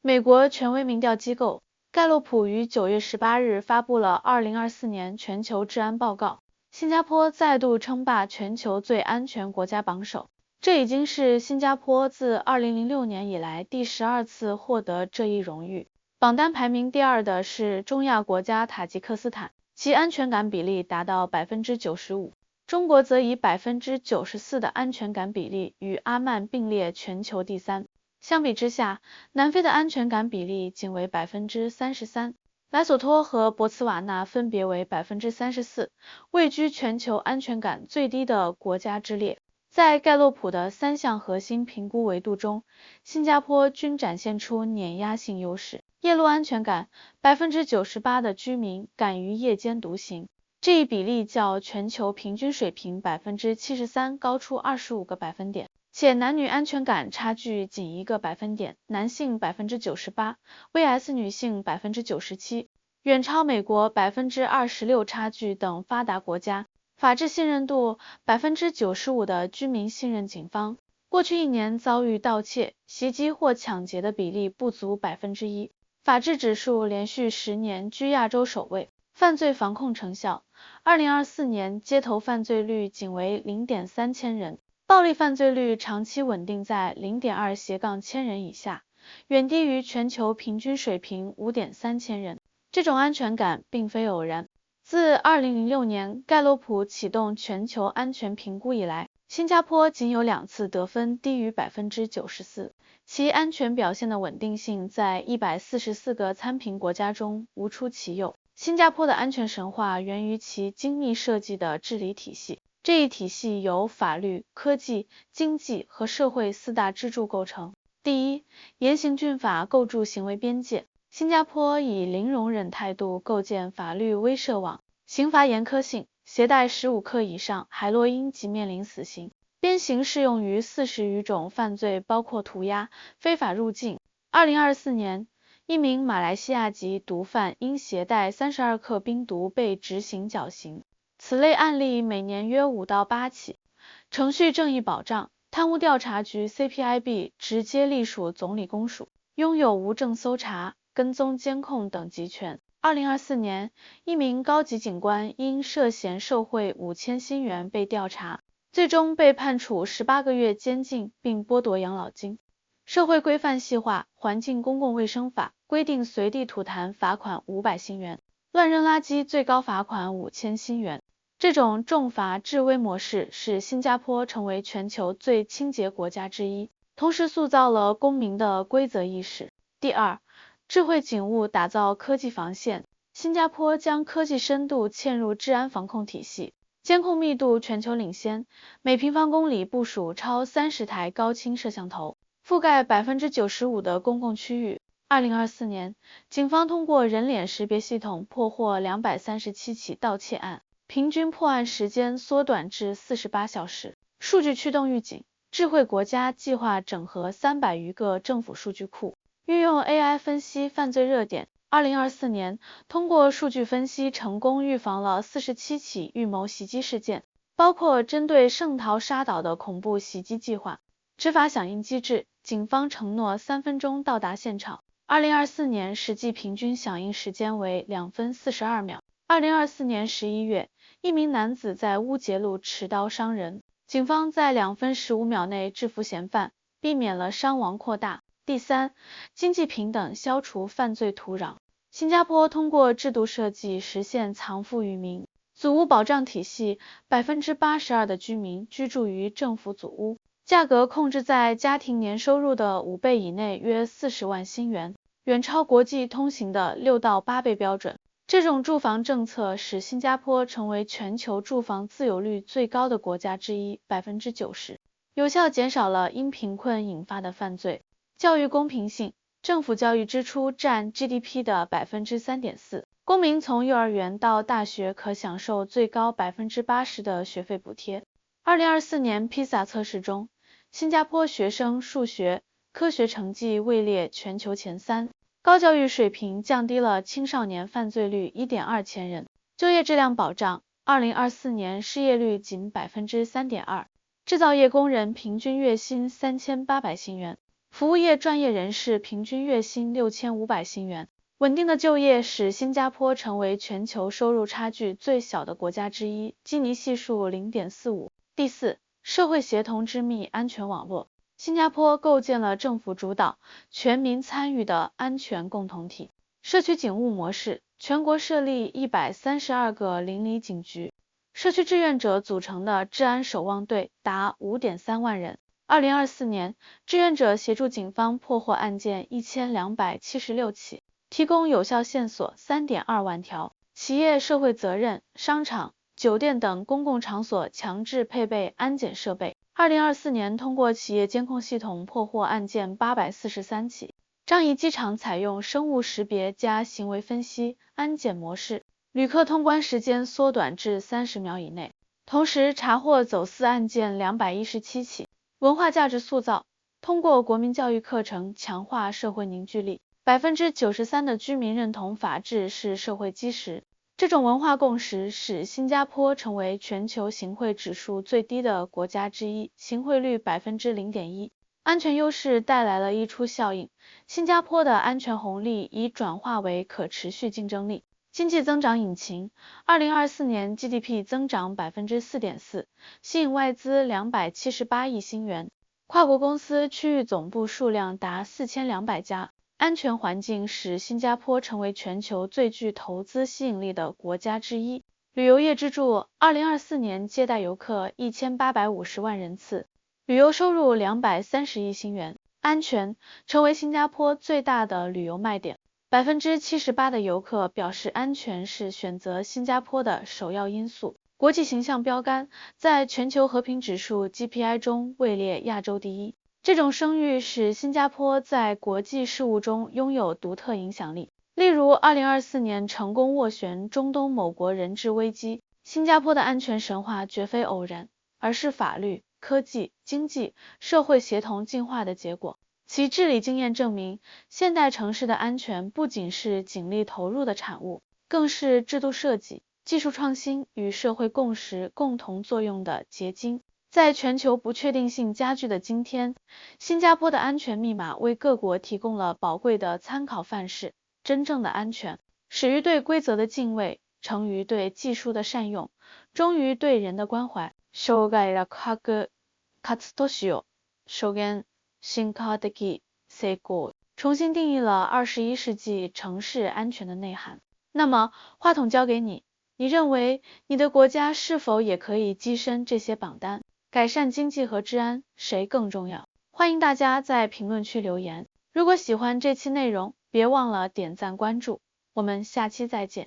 美国权威民调机构盖洛普于9月18日发布了2024年全球治安报告，新加坡再度称霸全球最安全国家榜首。这已经是新加坡自2006年以来第12次获得这一荣誉。榜单排名第2的是中亚国家塔吉克斯坦，其安全感比例达到 95%。中国则以 94% 的安全感比例与阿曼并列全球第3。相比之下，南非的安全感比例仅为 33%， 莱索托和博茨瓦纳分别为 34%， 位居全球安全感最低的国家之列。在盖洛普的3项核心评估维度中，新加坡均展现出碾压性优势。夜路安全感 98% 的居民敢于夜间独行，这一比例较全球平均水平 73% 高出25个百分点。且男女安全感差距仅1个百分点，男性 98%vs 女性 97%， 远超美国 26% 差距等发达国家。法治信任度 95% 的居民信任警方，过去1年遭遇盗窃、袭击或抢劫的比例不足 1%， 法治指数连续10年居亚洲首位。犯罪防控成效 ,2024 年街头犯罪率仅为 0.3千人。暴力犯罪率长期稳定在 0.2 千人以下，远低于全球平均水平 5.3千人。这种安全感并非偶然。自2006年盖洛普启动全球安全评估以来，新加坡仅有2次得分低于 94%， 其安全表现的稳定性在144个参评国家中无出其右。新加坡的安全神话源于其精密设计的治理体系。这一体系由法律、科技、经济和社会4大支柱构成。第一，严刑峻法构筑行为边界。新加坡以零容忍态度构建法律威慑网，刑罚严苛性，携带15克以上海洛因即面临死刑。鞭刑适用于40余种犯罪，包括涂鸦、非法入境。2024年，一名马来西亚籍毒贩因携带32克冰毒被执行绞刑。此类案例每年约5到8起。程序正义保障，贪污调查局 CPIB 直接隶属总理公署，拥有无证搜查、跟踪监控等集权。2024年，一名高级警官因涉嫌受贿5000新元被调查，最终被判处18个月监禁并剥夺养老金。社会规范细化，环境公共卫生法规定随地吐痰罚款500新元，乱扔垃圾最高罚款5000新元。这种重罚治威模式使新加坡成为全球最清洁国家之一，同时塑造了公民的规则意识。第二，智慧警务打造科技防线。新加坡将科技深度嵌入治安防控体系，监控密度全球领先，每平方公里部署超30台高清摄像头，覆盖 95% 的公共区域。2024年，警方通过人脸识别系统破获237起盗窃案，平均破案时间缩短至48小时。数据驱动预警，智慧国家计划整合300余个政府数据库，运用 AI 分析犯罪热点。2024年，通过数据分析成功预防了47起预谋袭击事件，包括针对圣淘沙岛的恐怖袭击计划。执法响应机制，警方承诺3分钟到达现场。2024年实际平均响应时间为2分42秒。2024年11月，一名男子在乌节路持刀伤人，警方在2分15秒内制服嫌犯，避免了伤亡扩大。第三，经济平等消除犯罪土壤。新加坡通过制度设计实现藏富于民，祖屋保障体系 82% 的居民居住于政府祖屋，价格控制在家庭年收入的5倍以内，约40万新元，远超国际通行的6到8倍标准。这种住房政策使新加坡成为全球住房自有率最高的国家之一 90%， 有效减少了因贫困引发的犯罪。教育公平性，政府教育支出占 GDP 的 3.4%， 公民从幼儿园到大学可享受最高 80% 的学费补贴。2024年 PISA 测试中，新加坡学生数学、科学成绩位列全球前3，高教育水平降低了青少年犯罪率 1.2千人。就业质量保障， 2024年失业率仅 3.2%， 制造业工人平均月薪3800新元。服务业专业人士平均月薪6500新元。稳定的就业使新加坡成为全球收入差距最小的国家之一，基尼系数 0.45。第四，社会协同之密安全网络。新加坡构建了政府主导、全民参与的安全共同体。社区警务模式，全国设立132个邻里警局，社区志愿者组成的治安守望队达 5.3万人。2024年，志愿者协助警方破获案件1276起。提供有效线索 3.2 万条。企业社会责任，商场、酒店等公共场所强制配备安检设备。2024年通过企业监控系统破获案件843起。樟宜机场采用生物识别加行为分析安检模式，旅客通关时间缩短至30秒以内。同时查获走私案件217起。文化价值塑造，通过国民教育课程强化社会凝聚力。93%的居民认同法治是社会基石。这种文化共识使新加坡成为全球行贿指数最低的国家之一，行贿率 0.1%。安全优势带来了溢出效应，新加坡的安全红利已转化为可持续竞争力。经济增长引擎，2024年 GDP 增长 4.4%， 吸引外资278亿新元，跨国公司区域总部数量达4200家。安全环境使新加坡成为全球最具投资吸引力的国家之一。旅游业支柱，2024年接待游客1850万人次，旅游收入230亿新元。安全成为新加坡最大的旅游卖点。78%的游客表示安全是选择新加坡的首要因素。国际形象标杆，在全球和平指数 GPI 中位列亚洲第一。这种声誉使新加坡在国际事务中拥有独特影响力。例如2024年成功斡旋中东某国人质危机。新加坡的安全神话绝非偶然，而是法律、科技、经济、社会协同进化的结果。其治理经验证明，现代城市的安全不仅是警力投入的产物，更是制度设计、技术创新与社会共识共同作用的结晶。在全球不确定性加剧的今天，新加坡的安全密码为各国提供了宝贵的参考范式。真正的安全，始于对规則的敬畏，成于对技术的善用，终于对人的关怀。障害楽白かつ都市を証言進化的成功，重新定义了21世纪城市安全的内涵。那么，话筒交给你，你认为你的国家是否也可以跻身这些榜单？改善经济和治安，谁更重要？欢迎大家在评论区留言。如果喜欢这期内容，别忘了点赞关注。我们下期再见。